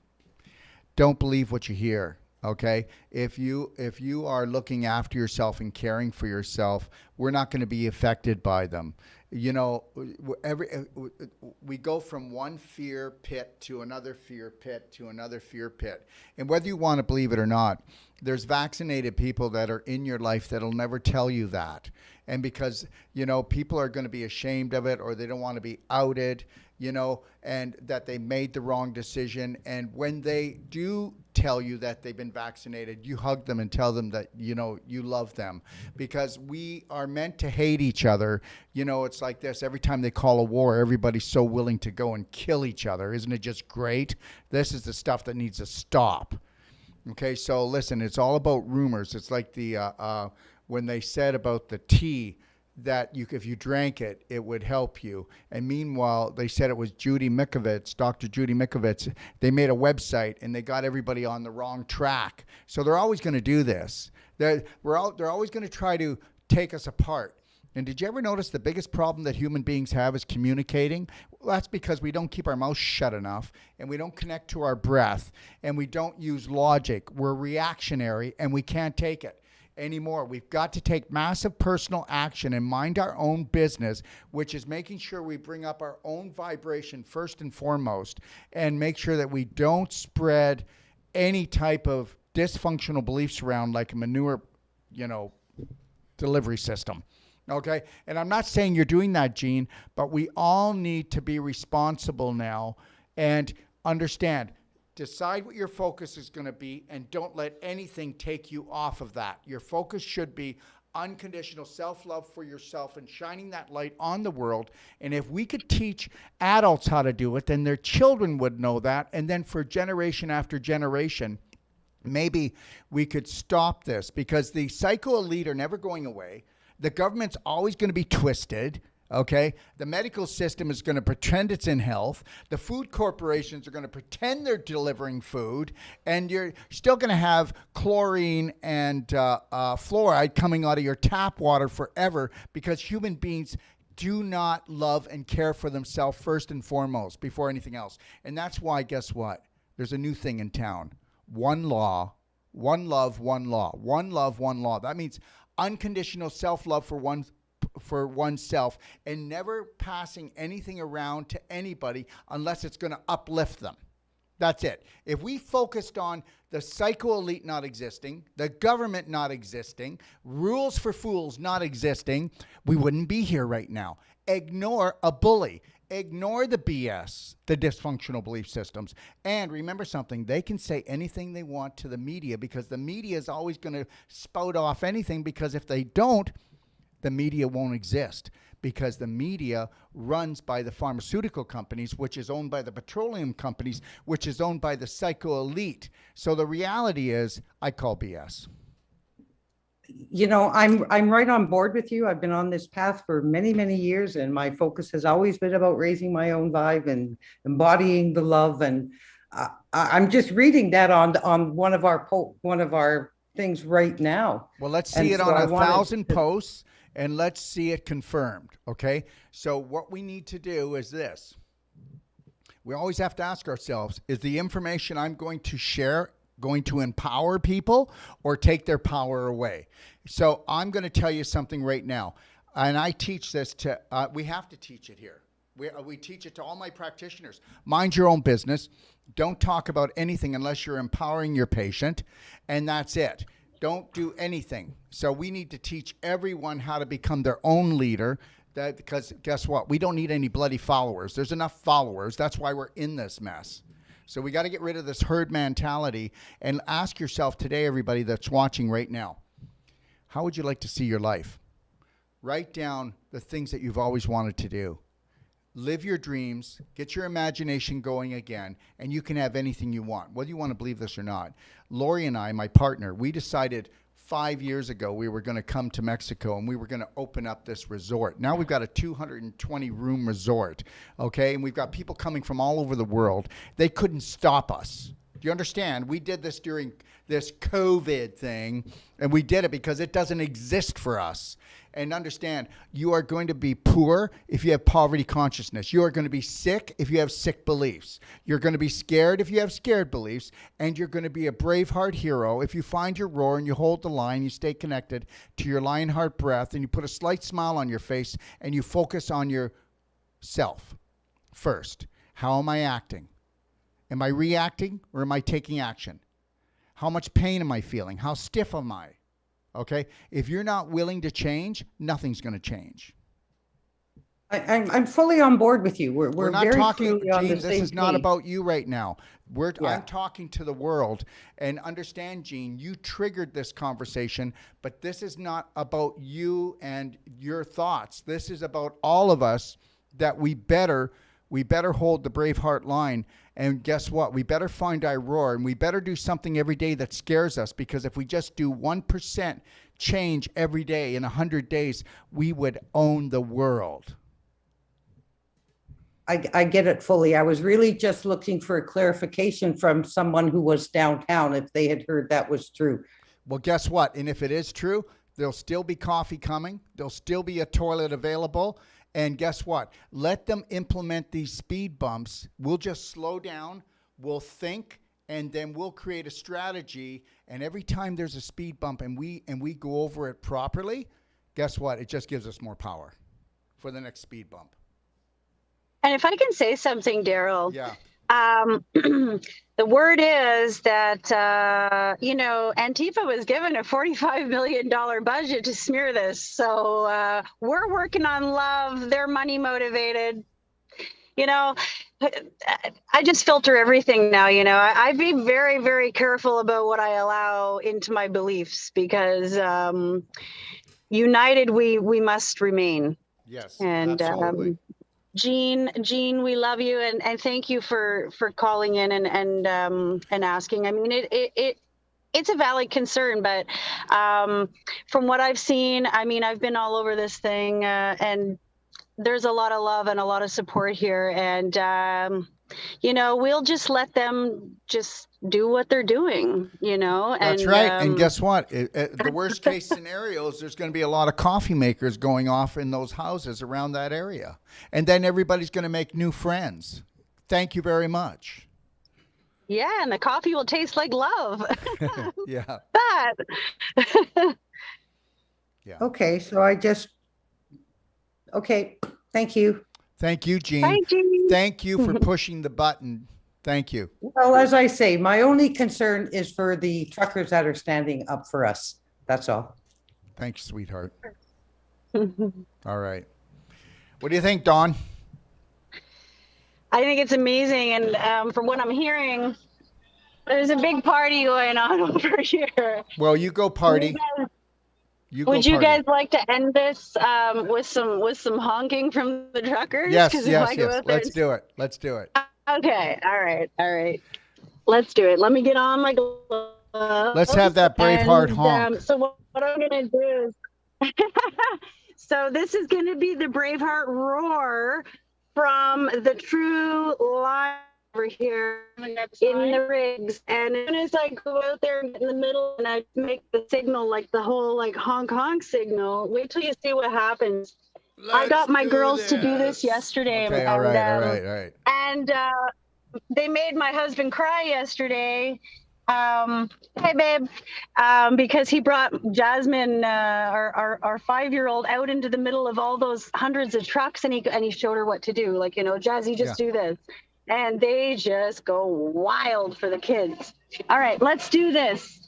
don't believe what you hear. Okay, if you are looking after yourself and caring for yourself, we're not going to be affected by them. You know, we go from one fear pit to another fear pit to another fear pit, and whether you want to believe it or not, there's vaccinated people that are in your life that'll never tell you that, and because people are going to be ashamed of it, or they don't want to be outed, and that they made the wrong decision. And when they do tell you that they've been vaccinated, you hug them and tell them that, you love them, because we are meant to hate each other. It's like this. Every time they call a war, everybody's so willing to go and kill each other. Isn't it just great? This is the stuff that needs to stop. Okay, so listen, it's all about rumors. It's like the when they said about the tea, that if you drank it, it would help you. And meanwhile, they said it was Judy Mikovits, Dr. Judy Mikovits. They made a website and they got everybody on the wrong track. So they're always going to do this. They're always going to try to take us apart. And did you ever notice the biggest problem that human beings have is communicating? Well, that's because we don't keep our mouths shut enough, and we don't connect to our breath, and we don't use logic. We're reactionary, and we can't take it anymore. We've got to take massive personal action and mind our own business, which is making sure we bring up our own vibration first and foremost, and make sure that we don't spread any type of dysfunctional beliefs around like a manure, delivery system. Okay? And I'm not saying you're doing that, Gene, but we all need to be responsible now and understand. Decide what your focus is going to be, and don't let anything take you off of that. Your focus should be unconditional self-love for yourself and shining that light on the world. And if we could teach adults how to do it, then their children would know that. And then for generation after generation, maybe we could stop this, because the psycho-elite are never going away. The government's always going to be twisted. Okay, the medical system is going to pretend it's in health. The food corporations are going to pretend they're delivering food, and you're still going to have chlorine and fluoride coming out of your tap water forever, because human beings do not love and care for themselves first and foremost before anything else. And that's why, guess what? There's a new thing in town. One law, one love, one law. One love, one law. That means unconditional self-love for oneself, and never passing anything around to anybody unless it's going to uplift them. That's it. If we focused on the psycho-elite not existing, the government not existing, rules for fools not existing, we wouldn't be here right now. Ignore a bully. Ignore the BS, the dysfunctional belief systems. And remember something, they can say anything they want to the media, because the media is always going to spout off anything, because if they don't, the media won't exist, because the media runs by the pharmaceutical companies, which is owned by the petroleum companies, which is owned by the psycho-elite. So the reality is, I call BS. I'm right on board with you. I've been on this path for many, many years, and my focus has always been about raising my own vibe and embodying the love. And I'm just reading that on one of our things right now. Well, let's see it on 1,000 posts. And let's see it confirmed, okay? So what we need to do is this. We always have to ask ourselves, is the information I'm going to share going to empower people or take their power away? So I'm going to tell you something right now. And I teach this to, we have to teach it here. We teach it to all my practitioners. Mind your own business. Don't talk about anything unless you're empowering your patient, and that's it. Don't do anything. So we need to teach everyone how to become their own leader. Because guess what? We don't need any bloody followers. There's enough followers. That's why we're in this mess. So we got to get rid of this herd mentality, and ask yourself today, everybody that's watching right now, how would you like to see your life? Write down the things that you've always wanted to do. live your dreams, get your imagination going again, and you can have anything you want, whether you want to believe this or not. Lori and I, my partner, we decided 5 years ago we were going to come to Mexico and we were going to open up this resort. Now we've got a 220 room resort, okay? And we've got people coming from all over the world. They couldn't stop us. Do you understand? We did this during this COVID thing, and we did it because it doesn't exist for us. And understand, you are going to be poor if you have poverty consciousness. You are going to be sick if you have sick beliefs. You're going to be scared if you have scared beliefs. And you're going to be a Braveheart hero if you find your roar and you hold the line, you stay connected to your Lionheart breath, and you put a slight smile on your face, and you focus on yourself first. How am I acting? Am I reacting or am I taking action? How much pain am I feeling? How stiff am I? Okay? If you're not willing to change, nothing's going to change. I'm fully on board with you. We're not very talking, clearly on Gene, the this same is not page. about you right now. Yeah. I'm talking to the world. And understand, Gene, you triggered this conversation, but this is not about you and your thoughts. This is about all of us, that we better hold the Braveheart line. And guess what? We better find our roar, and we better do something every day that scares us, because if we just do 1% change every day in 100 days, we would own the world. I get it fully. I was really just looking for a clarification from someone who was downtown, if they had heard that was true. Well, guess what? And if it is true, there'll still be coffee coming. There'll still be a toilet available. And guess what? Let them implement these speed bumps. We'll just slow down, we'll think, and then we'll create a strategy. And every time there's a speed bump and we go over it properly, guess what? It just gives us more power for the next speed bump. And if I can say something, Daryl. Yeah. The word is that, Antifa was given a $45 million budget to smear this. So we're working on love. They're money motivated. I just filter everything now. I be very, very careful about what I allow into my beliefs, because united we must remain. Yes, and absolutely. Gene, we love you, and thank you for calling in and asking. I mean, it's a valid concern, but from what I've seen, I mean, I've been all over this thing, and there's a lot of love and a lot of support here, and we'll just let them just do what they're doing, That's right. And guess what? The worst case scenario is there's going to be a lot of coffee makers going off in those houses around that area. And then everybody's going to make new friends. Thank you very much. Yeah, and the coffee will taste like love. Yeah. But Yeah. Okay, so okay, thank you. Thank you, Gene. Bye, Gene. Thank you for pushing the button. Thank you. Well, as I say, my only concern is for the truckers that are standing up for us. That's all. Thanks, sweetheart. All right. What do you think, Dawn? I think it's amazing, and from what I'm hearing, there's a big party going on over here. Well, you go party. Would you guys like to end this with some honking from the truckers? Yes. Let's do it. Okay. All right. Let's do it. Let me get on my gloves. Let's have that Braveheart honk. So what I'm going to do is, so this is going to be the Braveheart roar from the true line over here in the rigs. And as soon as I go out there and get in the middle and I make the signal, like the whole like honk honk signal, wait till you see what happens. I got my girls to do this yesterday. Okay, all right. And they made my husband cry yesterday. Hey, babe, because he brought Jasmine, our 5-year-old, out into the middle of all those hundreds of trucks, and he showed her what to do. Like, Jazzy, just do this. And they just go wild for the kids. All right, let's do this.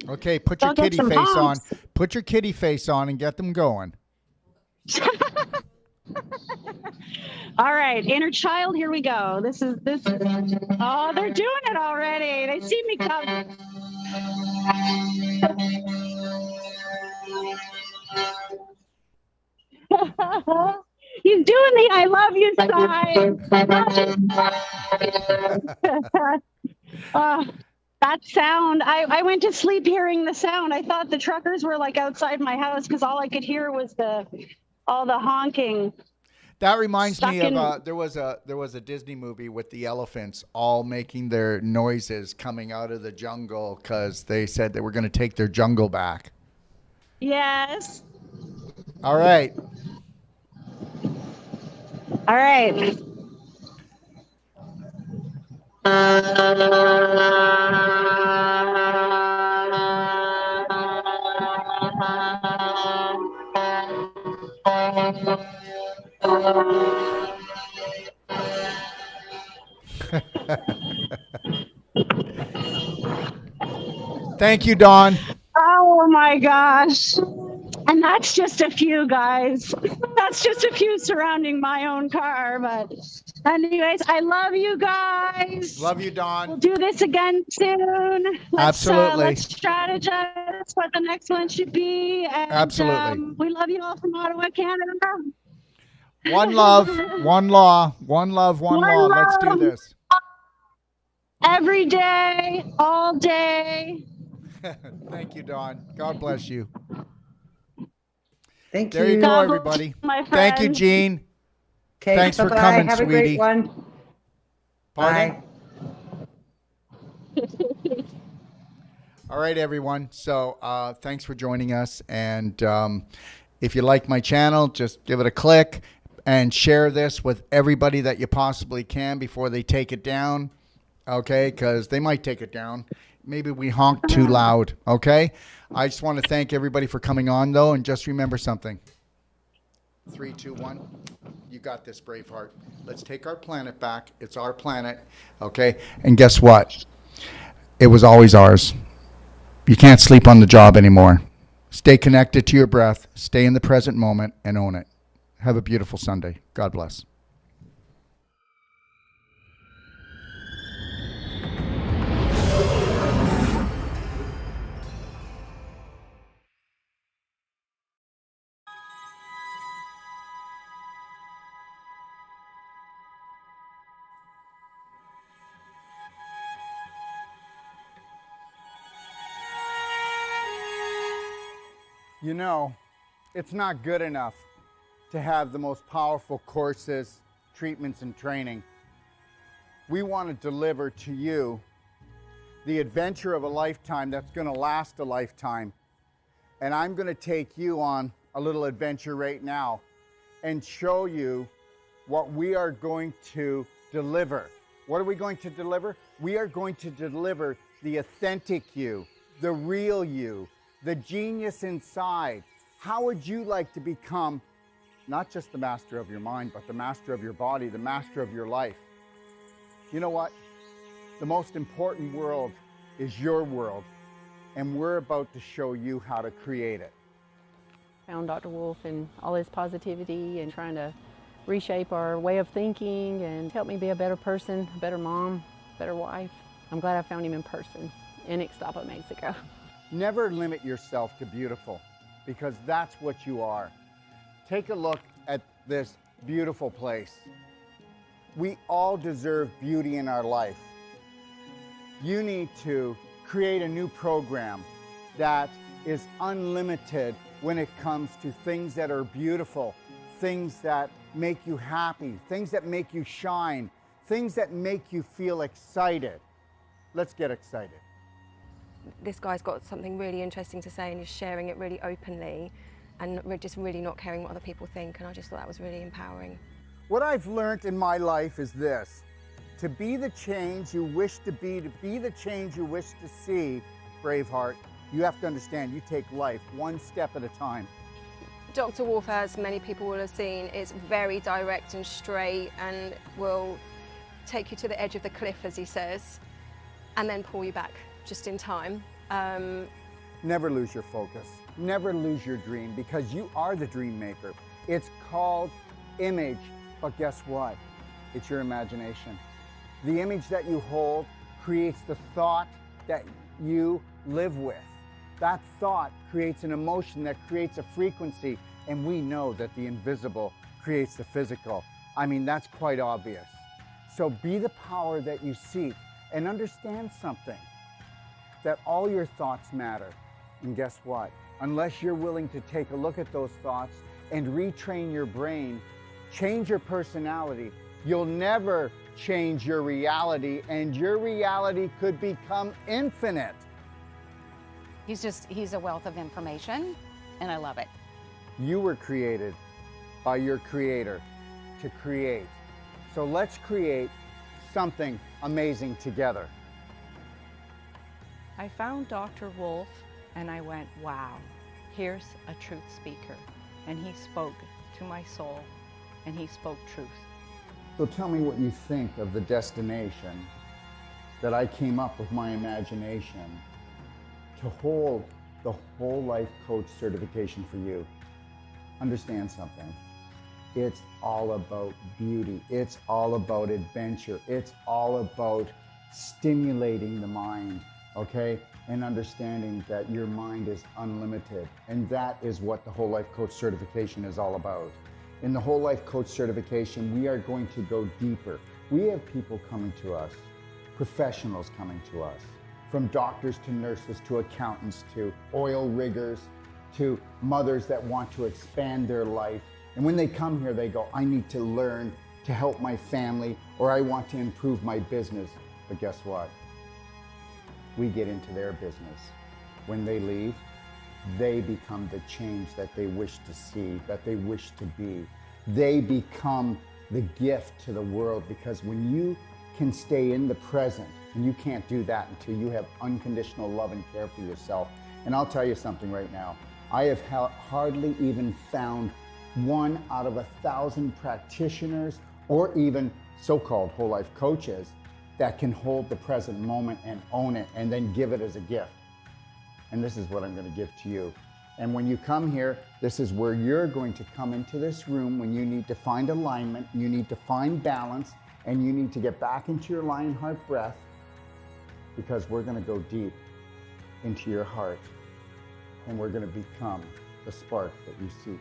Okay, put your kitty face on. Put your kitty face on and get them going. All right, inner child, here we go. This is oh, they're doing it already. They see me coming. He's doing the I love you sign. That sound, I went to sleep hearing the sound. I thought the truckers were like outside my house because all I could hear was all the honking. That reminds me of there was a Disney movie with the elephants all making their noises coming out of the jungle because they said they were going to take their jungle back. Yes. All right. All right. Thank you, Dawn. Oh my gosh. And that's just a few, guys. That's just a few surrounding my own car. But anyways, I love you guys. Love you, Dawn. We'll do this again soon. Absolutely. Let's strategize what the next one should be. And, absolutely. We love you all from Ottawa, Canada. One love, one law, one love, one law. Love. Let's do this. Every day, all day. Thank you, Dawn. God bless you. Thank There you go, God everybody. bless, my Thank you, friend. Jean. Okay, Thanks for bye-bye. coming, Have sweetie. a great one. Pardon? Bye. All right, everyone. So thanks for joining us. And if you like my channel, just give it a click and share this with everybody that you possibly can before they take it down. Okay, because they might take it down. Maybe we honk too loud. Okay. I just want to thank everybody for coming on, though. And just remember something. 3, 2, 1. You got this, Braveheart. Let's take our planet back. It's our planet. Okay. And guess what? It was always ours. You can't sleep on the job anymore. Stay connected to your breath. Stay in the present moment and own it. Have a beautiful Sunday. God bless. You know, it's not good enough to have the most powerful courses, treatments, and training. We want to deliver to you the adventure of a lifetime that's going to last a lifetime. And I'm going to take you on a little adventure right now and show you what we are going to deliver. What are we going to deliver? We are going to deliver the authentic you, the real you, the genius inside. How would you like to become not just the master of your mind, but the master of your body, the master of your life? You know what? The most important world is your world, and we're about to show you how to create it. Found Dr. Wolf and all his positivity and trying to reshape our way of thinking and help me be a better person, a better mom, better wife. I'm glad I found him in person in Ixtapa, Mexico. Never limit yourself to beautiful, because that's what you are. Take a look at this beautiful place. We all deserve beauty in our life. You need to create a new program that is unlimited when it comes to things that are beautiful, things that make you happy, things that make you shine, things that make you feel excited. Let's get excited. This guy's got something really interesting to say and he's sharing it really openly and just really not caring what other people think, and I just thought that was really empowering. What I've learned in my life is this: to be the change you wish to be the change you wish to see, Braveheart, you have to understand you take life one step at a time. Dr. Wolf, as many people will have seen, is very direct and straight and will take you to the edge of the cliff, as he says, and then pull you back just in time. Never lose your focus. Never lose your dream, because you are the dream maker. It's called image, but guess what? It's your imagination. The image that you hold creates the thought that you live with. That thought creates an emotion that creates a frequency, and we know that the invisible creates the physical. I mean, that's quite obvious. So be the power that you seek and understand something, that all your thoughts matter. And guess what? Unless you're willing to take a look at those thoughts and retrain your brain, change your personality, you'll never change your reality, and your reality could become infinite. He's a wealth of information, and I love it. You were created by your creator to create. So let's create something amazing together. I found Dr. Wolf and I went, wow, here's a truth speaker. And he spoke to my soul and he spoke truth. So tell me what you think of the destination that I came up with my imagination to hold the whole life coach certification for you. Understand something. It's all about beauty. It's all about adventure. It's all about stimulating the mind, okay? And understanding that your mind is unlimited. And that is what the Whole Life Coach certification is all about. In the Whole Life Coach certification, we are going to go deeper. We have people coming to us, professionals coming to us, from doctors to nurses to accountants to oil riggers to mothers that want to expand their life. And when they come here, they go, I need to learn to help my family, or I want to improve my business. But guess what? We get into their business. When they leave, they become the change that they wish to see, that they wish to be. They become the gift to the world, because when you can stay in the present, and you can't do that until you have unconditional love and care for yourself. And I'll tell you something right now. I have hardly even found 1 out of 1,000 practitioners or even so-called whole life coaches that can hold the present moment and own it and then give it as a gift. And this is what I'm going to give to you. And when you come here, this is where you're going to come into this room when you need to find alignment, you need to find balance, and you need to get back into your lion heart breath, because we're going to go deep into your heart and we're going to become the spark that you seek.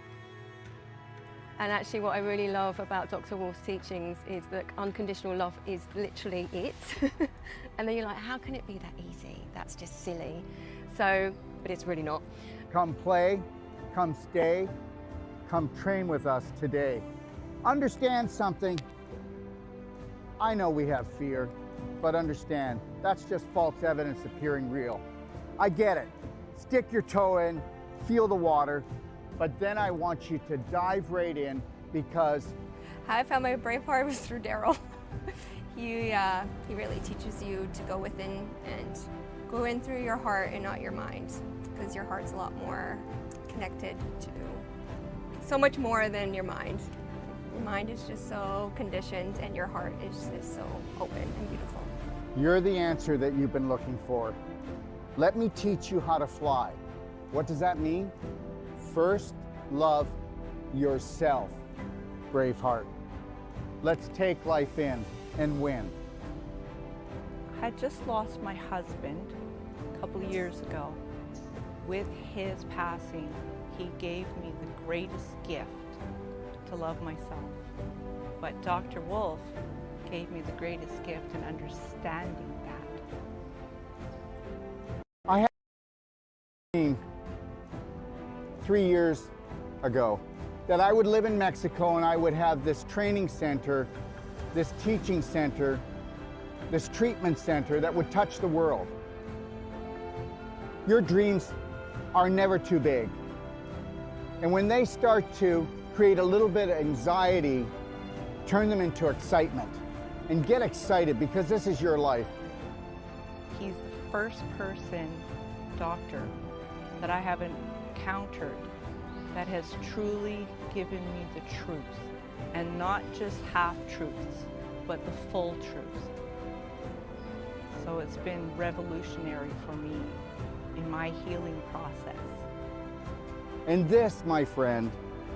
And actually what I really love about Dr. Wolf's teachings is that unconditional love is literally it. And then you're like, how can it be that easy? That's just silly. So, but it's really not. Come play, come stay, come train with us today. Understand something. I know we have fear, but understand, that's just false evidence appearing real. I get it. Stick your toe in, feel the water, but then I want you to dive right in, because how I found my Braveheart was through Daryl. He really teaches you to go within and go in through your heart and not your mind, because your heart's a lot more connected to so much more than your mind. Your mind is just so conditioned and your heart is just so open and beautiful. you're the answer that you've been looking for. Let me teach you how to fly. What does that mean? First, love yourself, Braveheart. Let's take life in and win. I had just lost my husband a couple of years ago. With his passing, he gave me the greatest gift to love myself. But Dr. Wolf gave me the greatest gift in understanding that. I had a dream 3 years ago that I would live in Mexico and I would have this training center, this teaching center, this treatment center that would touch the world. Your dreams are never too big. And when they start to create a little bit of anxiety, turn them into excitement. And get excited, because this is your life. He's the first person, doctor, that I have encountered that has truly given me the truth. And not just half-truths, but the full truth. So it's been revolutionary for me in my healing process. And this, my friend,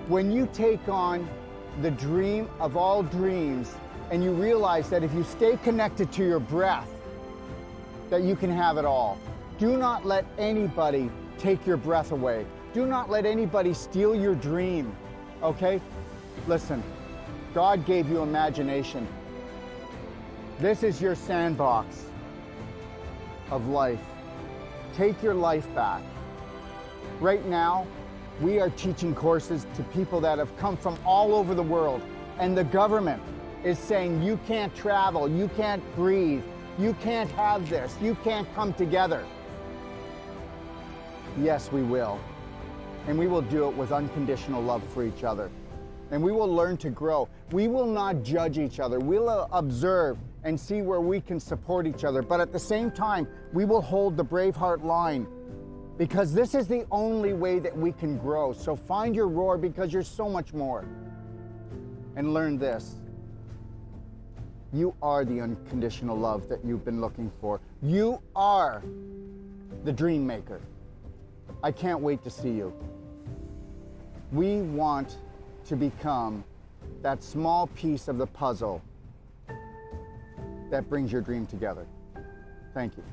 when you take on the dream of all dreams and you realize that if you stay connected to your breath, that you can have it all. Do not let anybody take your breath away. Do not let anybody steal your dream, okay? Listen, God gave you imagination. This is your sandbox of life. Take your life back. Right now, we are teaching courses to people that have come from all over the world, and the government is saying you can't travel, you can't breathe, you can't have this, you can't come together. Yes, we will. And we will do it with unconditional love for each other. And we will learn to grow. We will not judge each other. We'll observe and see where we can support each other. But at the same time, we will hold the Braveheart line, because this is the only way that we can grow. So find your roar, because you're so much more. And learn this. You are the unconditional love that you've been looking for. You are the dream maker. I can't wait to see you. We want to become that small piece of the puzzle that brings your dream together. Thank you.